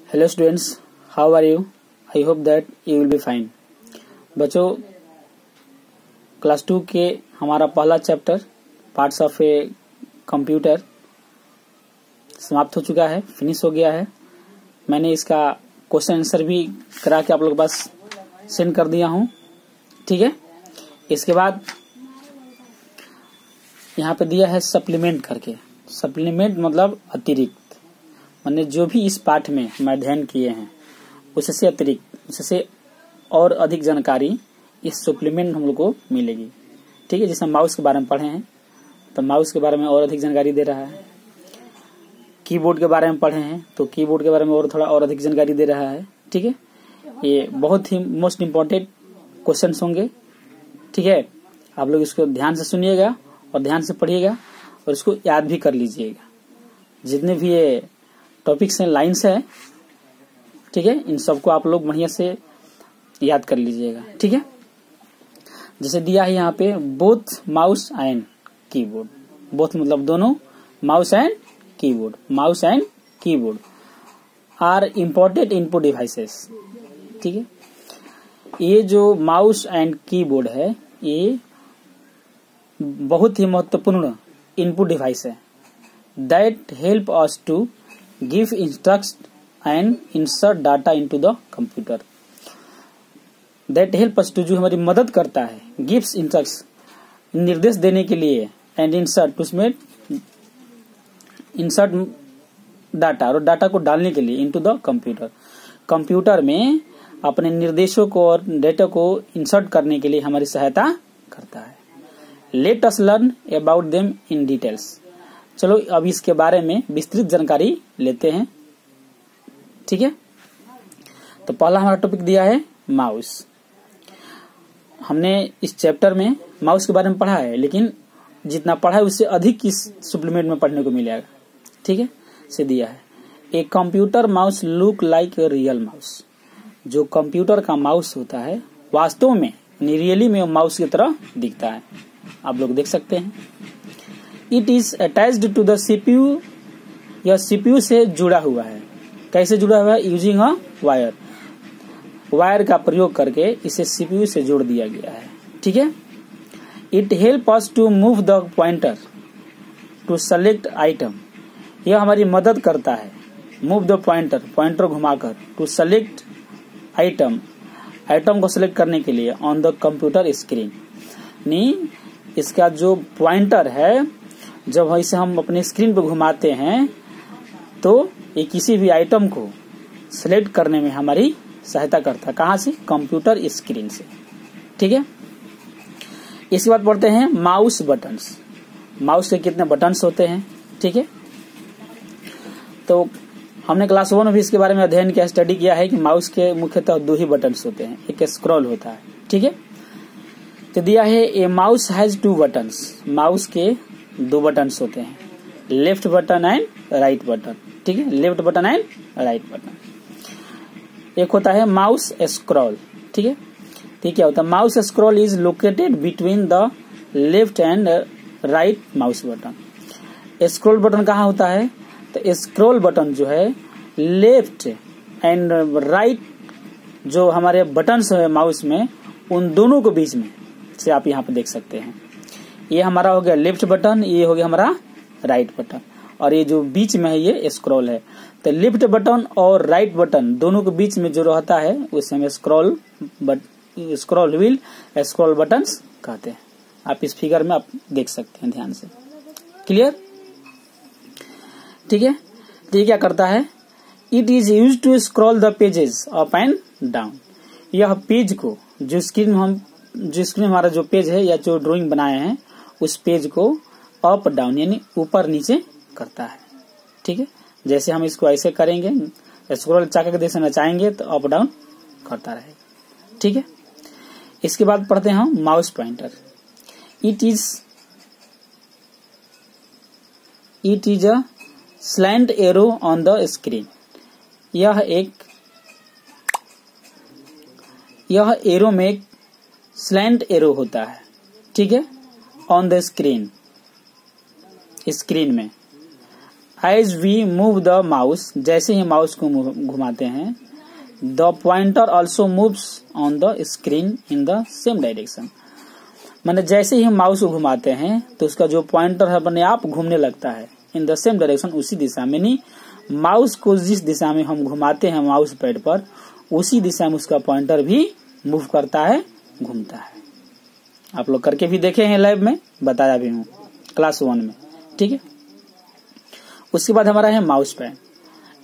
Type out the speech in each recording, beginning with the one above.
Hello students, how are you? I hope that you will be fine. बच्चों, class 2 के हमारा पहला chapter parts of a computer समाप्त हो चुका है, फिनिश हो गया है। मैंने इसका क्वेश्चन आंसर भी करा के आप लोगों के पास सेंड कर दिया हूं, ठीक है। इसके बाद यहाँ पे दिया है सप्लीमेंट करके। सप्लीमेंट मतलब अतिरिक्त, मैंने जो भी इस पाठ में हम अध्ययन किए हैं उससे अतिरिक्त, उससे और अधिक जानकारी इस सप्लीमेंट हम लोग को मिलेगी, ठीक है। जैसे माउस के बारे में पढ़े हैं तो माउस के बारे में और अधिक जानकारी दे रहा है। कीबोर्ड के बारे में पढ़े हैं तो कीबोर्ड के बारे में और थोड़ा और अधिक जानकारी दे रहा है, ठीक है। ये बहुत ही मोस्ट इम्पोर्टेंट क्वेश्चन होंगे, ठीक है। आप लोग इसको ध्यान से सुनिएगा और ध्यान से पढ़िएगा और इसको याद भी कर लीजिएगा। जितने भी ये टॉपिक्स हैं, लाइन्स है, ठीक है, इन सबको आप लोग बढ़िया से याद कर लीजिएगा, ठीक है। जैसे दिया है यहाँ पे both mouse and keyboard. Both मतलब दोनों, mouse and keyboard. Mouse and keyboard are important input devices, ठीक है। ये जो माउस एंड कीबोर्ड है ये बहुत ही महत्वपूर्ण इनपुट डिवाइस है। That help us to give instruction and insert data into the computer. That help us to, जो हमारी मदद करता है, गिव्स इंस्ट्रक्शन निर्देश देने के लिए, एंड इंसर्ट, उसमें इंसर्ट डाटा और डाटा को डालने के लिए इनटू द कंप्यूटर। कंप्यूटर में अपने निर्देशों को और डेटा को इंसर्ट करने के लिए हमारी सहायता करता है। Let us learn about them in details. चलो अब इसके बारे में विस्तृत जानकारी लेते हैं, ठीक है। तो पहला हमारा टॉपिक दिया है माउस। हमने इस चैप्टर में माउस के बारे में पढ़ा है, लेकिन जितना पढ़ा है उससे अधिक इस सप्लीमेंट में पढ़ने को मिलेगा, ठीक है। से दिया है a computer mouse look like a real mouse. जो कंप्यूटर का माउस होता है वास्तव में रियली में माउस की तरह दिखता है, आप लोग देख सकते हैं। It is attached to the CPU. यह सीपीयू से जुड़ा हुआ है। कैसे जुड़ा हुआ है? Using a wire. वायर का प्रयोग करके इसे सीपीयू से जोड़ दिया गया है, ठीक है। It help us to move the pointer to select item. यह हमारी मदद करता है मूव द पॉइंटर, पॉइंटर घुमाकर, टू सेलेक्ट आइटम, आइटम को सेलेक्ट करने के लिए ऑन द कंप्यूटर स्क्रीन। नहीं, इसका जो पॉइंटर है, जब इसे हम अपने स्क्रीन पर घुमाते हैं तो ये किसी भी आइटम को सिलेक्ट करने में हमारी सहायता करता है। कहाँ से? कंप्यूटर स्क्रीन से, ठीक है। इसके बाद पढ़ते हैं माउस बटन्स। माउस के कितने बटन्स होते हैं, ठीक है। तो हमने क्लास 1 में भी इसके बारे में अध्ययन किया, स्टडी किया है कि माउस के मुख्यतः 2 ही बटन्स होते हैं, एक स्क्रॉल होता है, ठीक है। तो दिया है ए माउस हैज 2 बटन्स। माउस के 2 बटन्स होते हैं, left button and right button, ठीक है। Left button and right button. एक होता है माउस स्क्रॉल, ठीक है। तो क्या होता है? Mouse scroll is located between the left and right mouse button. Scroll button कहाँ होता है? तो स्क्रॉल बटन जो है लेफ्ट एंड राइट जो हमारे बटन्स है माउस में, उन दोनों के बीच में से आप यहाँ पे देख सकते हैं। ये हमारा हो गया लेफ्ट बटन, ये हो गया हमारा राइट बटन, और ये जो बीच में है ये स्क्रॉल है। तो लेफ्ट बटन और राइट बटन दोनों के बीच में जो रहता है उसे हम स्क्रॉल व्हील, स्क्रॉल बटन्स कहते हैं। आप इस फिगर में आप देख सकते हैं ध्यान से, क्लियर, ठीक है। तो ये क्या करता है? It is use to scroll the pages up and down. यह पेज को, जो स्क्रीन हमारा जो पेज है या जो ड्राइंग बनाए हैं उस पेज को अप डाउन यानी ऊपर नीचे करता है, ठीक है। जैसे हम इसको ऐसे करेंगे, स्क्रॉल चाके के जैसे नचाएंगे तो अप डाउन करता रहेगा, ठीक है। इसके बाद पढ़ते हैं हम mouse pointer. It is a slant arrow on the screen. यह एरो में एक स्लैंट एरो होता है, ठीक है, ऑन द स्क्रीन में। As we move the mouse, जैसे ही माउस को घुमाते हैं, the pointer also moves on the screen in the same direction. मैंने जैसे ही माउस को घुमाते हैं तो उसका जो पॉइंटर है अपने आप घूमने लगता है इन द सेम डायरेक्शन, उसी दिशा में। नहीं, माउस को जिस दिशा में हम घुमाते हैं माउस पैड पर, उसी दिशा में उसका पॉइंटर भी मूव करता है, घूमता है। आप लोग करके भी देखे हैं, लैब में बताया भी हूँ क्लास 1 में, ठीक है। उसके बाद हमारा है mouse pad.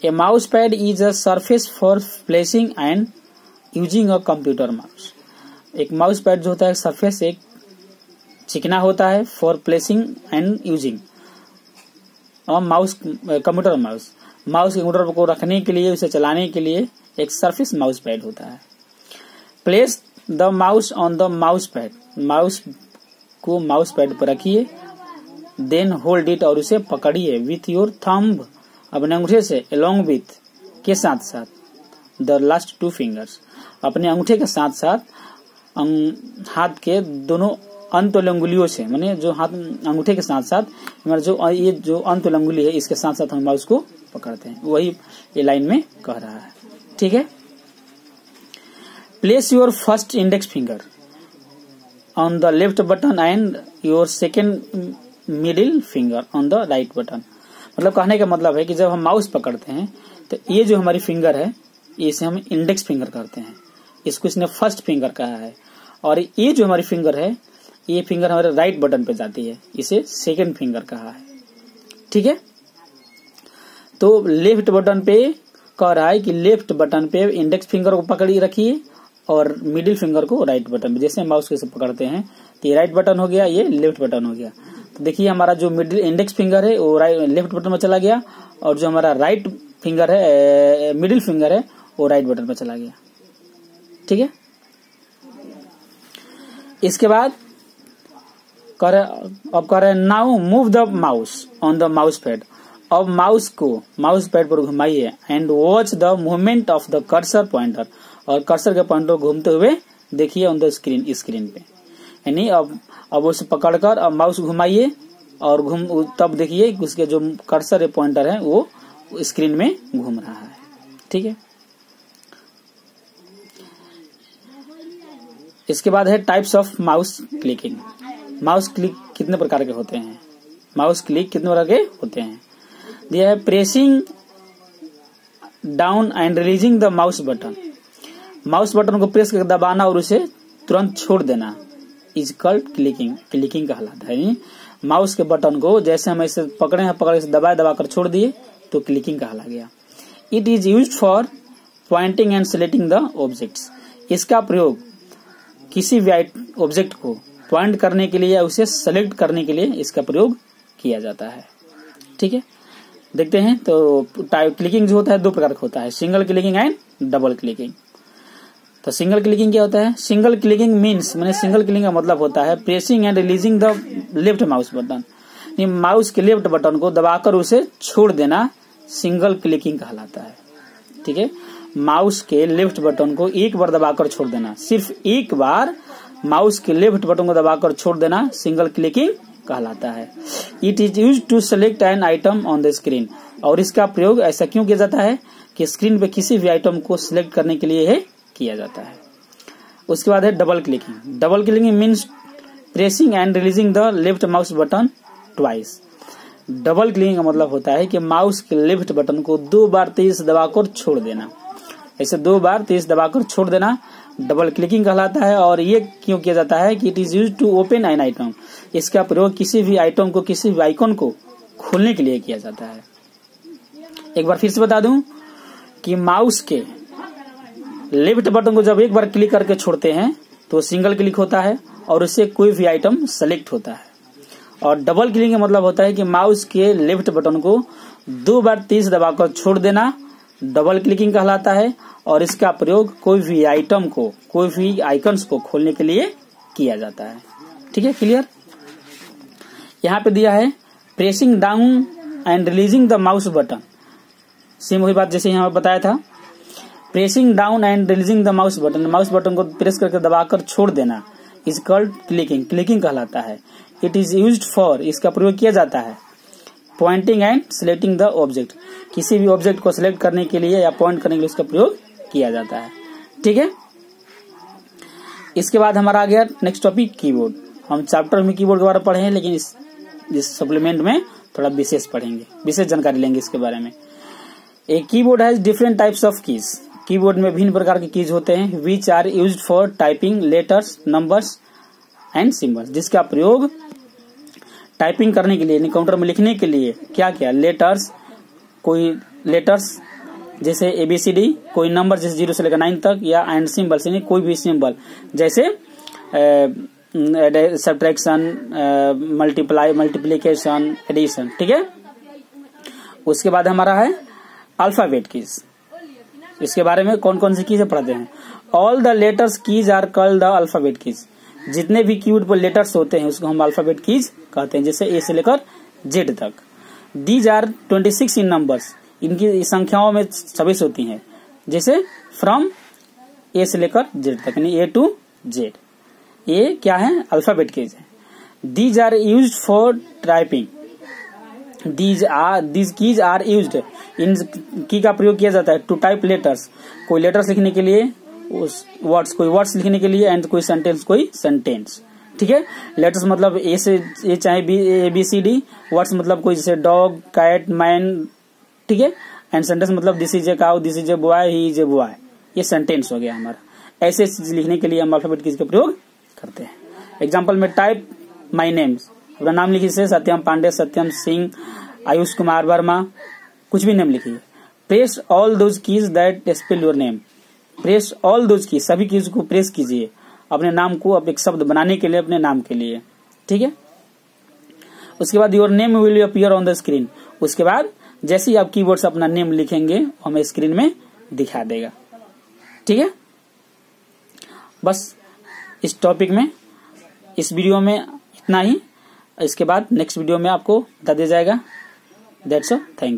A mouse pad is a surface for placing and using a computer mouse. एक माउस पैड जो होता है सरफेस एक चिकना होता है for placing and using mouse computer mouse. Mouse के कंप्यूटर को रखने के लिए, उसे चलाने के लिए एक सरफेस माउस पैड होता है। Place the mouse on the mouse pad, mouse को माउस पैड पर रखिए, देन होल्ड इट, और उसे पकड़िए विथ योर थंब, अपने अंगूठे से, अलोंग विथ के साथ साथ, द लास्ट 2 फिंगर्स, अपने अंगूठे के साथ साथ हाथ के दोनों अंत अंगुलियों से, माने जो हाथ अंगूठे के साथ साथ हमारा जो ये जो अंत अंगुली है इसके साथ साथ हम माउस को पकड़ते हैं, वही ये लाइन में कह रहा है, ठीक है। Place your first index finger on the left button and your second middle finger on the right button. मतलब कहने का मतलब है कि जब हम माउस पकड़ते हैं तो ये जो हमारी फिंगर है इसे हम इंडेक्स फिंगर करते हैं, इसको इसने फर्स्ट फिंगर कहा है, और ये जो हमारी फिंगर है ये फिंगर हमारे राइट बटन पे जाती है, इसे सेकेंड फिंगर कहा है, ठीक है। तो लेफ्ट बटन पे कह रहा है कि लेफ्ट बटन पे इंडेक्स फिंगर को पकड़ी रखिए और मिडिल फिंगर को राइट बटन पे, जैसे माउस के पकड़ते हैं तो ये राइट बटन हो गया, ये लेफ्ट बटन हो गया। तो देखिए हमारा जो मिडिल इंडेक्स फिंगर है वो लेफ्ट बटन में चला गया, और जो हमारा राइट फिंगर है, मिडिल फिंगर है, वो राइट बटन पे चला गया, ठीक है। इसके बाद अब कह रहे हैं now move the mouse on the mouse pad. अब माउस को माउस पैड पर घुमाइए and watch the movement of the cursor pointer, और कर्सर के पॉइंटर घूमते हुए देखिए ऑन द स्क्रीन पे। यानी अब उसे पकड़कर अब माउस घुमाइए और तब देखिए उसके जो कर्सर पॉइंटर है वो स्क्रीन में घूम रहा है, ठीक है। इसके बाद है types of mouse clicking. Mouse click कितने प्रकार के होते हैं? माउस क्लिक कितने प्रकार के होते हैं? दिया है pressing down and releasing the mouse button. Mouse button को प्रेस करके दबाना और उसे तुरंत छोड़ देना इज कॉल्ड क्लिकिंग। क्लिकिंग कहलाता है। माउस के बटन को जैसे हम इसे पकड़े हैं, पकड़ दबा दबाकर छोड़ दिए तो क्लिकिंग कहला गया। It is used for pointing and selecting the objects. इसका प्रयोग किसी भी ऑब्जेक्ट को पॉइंट करने के लिए या उसे सेलेक्ट करने के लिए इसका प्रयोग किया जाता है, ठीक है। देखते हैं तो क्लिकिंग जो होता है 2 प्रकार का होता है, single clicking and double clicking. तो सिंगल क्लिकिंग क्या होता है? सिंगल क्लिकिंग मीन्स मैंने सिंगल क्लिकिंग का मतलब होता है pressing and releasing the left mouse button. Mouse के लेफ्ट बटन को दबाकर उसे छोड़ देना सिंगल क्लिकिंग कहलाता है, ठीक है। माउस के लेफ्ट बटन को एक बार दबाकर छोड़ देना, सिर्फ एक बार माउस के लेफ्ट बटन को दबाकर छोड़ देना सिंगल क्लिकिंग कहलाता है। It is use to select an item on the screen. और इसका प्रयोग ऐसा क्यों किया जाता है कि स्क्रीन पे किसी भी आइटम को सिलेक्ट करने के लिए किया जाता है। उसके बाद है double clicking. Double clicking means pressing and releasing the left mouse button twice. Double clicking का मतलब होता है कि माउस के लेफ्ट बटन को 2 बार तेज दबाकर छोड़ देना। ऐसे 2 बार तेज दबाकर छोड़ देना डबल क्लिकिंग कहलाता है। और ये क्यों किया जाता है कि it is use to open an item. इसका प्रयोग किसी भी आइटम को, किसी भी आइकन को खोलने के लिए किया जाता है। एक बार फिर से बता दूं कि माउस के लेफ्ट बटन को जब एक बार क्लिक करके छोड़ते हैं तो सिंगल क्लिक होता है और उससे कोई भी आइटम सेलेक्ट होता है। और डबल क्लिक का मतलब होता है कि माउस के लेफ्ट बटन को 2 बार तेज दबाकर छोड़ देना डबल क्लिकिंग कहलाता है। और इसका प्रयोग कोई भी आइटम को, कोई भी आइकन्स को खोलने के लिए किया जाता है, ठीक है। क्लियर? यहाँ पे दिया है pressing down and releasing the mouse button. Same वही बात जैसे यहाँ बताया था। Pressing down and releasing the mouse button, mouse button को प्रेस करके दबाकर छोड़ देना इज कॉल्ड क्लिकिंग। क्लिकिंग कहलाता है। इट इज यूज्ड फॉर, इसका प्रयोग किया जाता है pointing and selecting the object, किसी भी ऑब्जेक्ट को सिलेक्ट करने के लिए या पॉइंट करने के लिए उसका प्रयोग किया जाता है। ठीक है, इसके बाद हमारा आ गया नेक्स्ट टॉपिक कीबोर्ड। हम चैप्टर में कीबोर्ड के बारे में पढ़े हैं, लेकिन इस सप्लीमेंट में थोड़ा विशेष पढ़ेंगे, विशेष जानकारी लेंगे इसके बारे में। एक keyboard has different types of keys, keyboard में भिन्न प्रकार के कीज होते हैं, which are used for typing letters, numbers and symbols, जिसका प्रयोग टाइपिंग करने के लिए, काउंटर में लिखने के लिए क्या क्या, लेटर्स, कोई लेटर्स जैसे ABCD, कोई नंबर जैसे 0 से लेकर 9 तक, या एंड सिंबल्स यानी कोई भी सिंबल जैसे सब्ट्रैक्शन, मल्टीप्लिकेशन, एडिशन। ठीक है, उसके बाद हमारा है अल्फाबेट कीज। इसके बारे में कौन कौन सी कीज पढ़ते हैं। All the letters keys are called the alphabet keys, जितने भी कीबोर्ड पर लेटर्स होते हैं उसको हम अल्फाबेट कीज कहते हैं, जैसे A से लेकर Z तक। दीज आर 26 इन नंबर्स, इनकी संख्याओं में 26 होती हैं, जैसे फ्रॉम A से लेकर Z तक, यानी A टू Z। ये क्या है, अल्फाबेट कीज है। These are used for typing, these keys are used, इन की का प्रयोग किया जाता है टू टाइप लेटर्स, कोई लेटर्स लिखने के लिए, उस वर्ड्स, कोई वर्ड्स लिखने के लिए, एंड कोई सेंटेंस। ठीक है, लेटर्स मतलब A से A चाहे ABCD, वर्ड्स मतलब कोई जैसे डॉग, कैट, मैन। ठीक है, एंड सेंटेंस मतलब this is a cow, this is a boy, he is a boy, ये सेंटेंस हो गया हमारा। ऐसे चीज लिखने के लिए हम अल्फाबेट कीज का प्रयोग करते हैं। एग्जाम्पल में टाइप माई नेम्स, अपना नाम लिखिए, सत्यम पांडे, सत्यम सिंह, आयुष कुमार वर्मा, कुछ भी नेम लिखिए। Press all those keys that spell your name, press all those keys, सभी कीज को प्रेस कीजिए अपने नाम को, अब एक शब्द बनाने के लिए, अपने नाम के लिए। ठीक है, उसके बाद your name will appear on the screen, उसके बाद जैसे ही आप कीबोर्ड से अपना नेम लिखेंगे हमें स्क्रीन में दिखा देगा। ठीक है, बस इस टॉपिक में, इस वीडियो में इतना ही। इसके बाद नेक्स्ट वीडियो में आपको बता दिया जाएगा। That's all, thank you.